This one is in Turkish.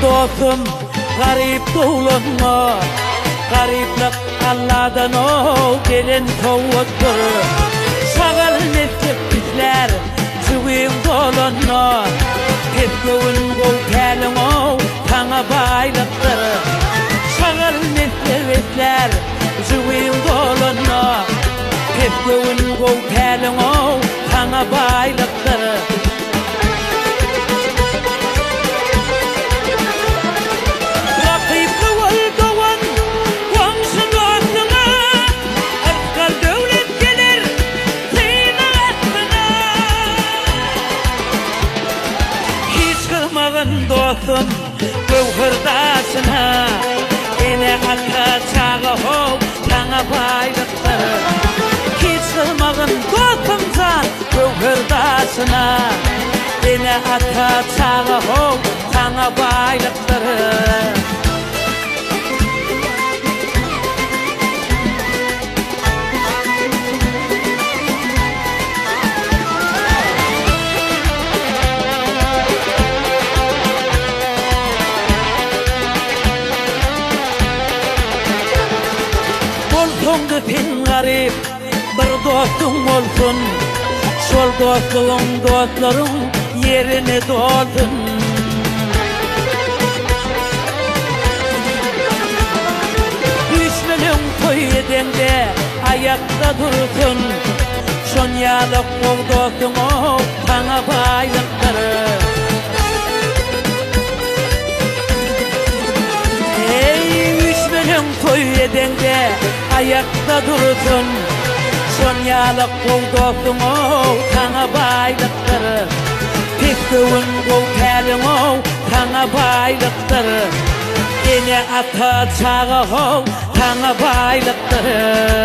dostum, garip dolanma. Gariplik Allah'dan o gelen kovuttur. Şağal meslek bizler, cüvün dolanma. Tepkövün gol telin o, tana baylıktır. Şağal meslek bizler, cüvün dolanma. Tepkövün gol telin o, tana baylıktır. Dostum, gövhırdasına ene ata çağı hov, tana baylıktır. Hiç kılmağın dostumsa gövhırdasına ene ata çağı hov, tana baylıktır. Olsun pin garip bir dostum olsun. Şol dostluğun dostların yerini doldun. 3 milyon toy edende ayakta dursun. Şon yalık ol dostum o bana baylıktır. Ey 3 milyon toy edende ayakta dursun. Şon yalık ol dostum o tana baylıktır. Tepkövün gol telin o tana baylıktır. Ene ata çağı o tana baylıktır.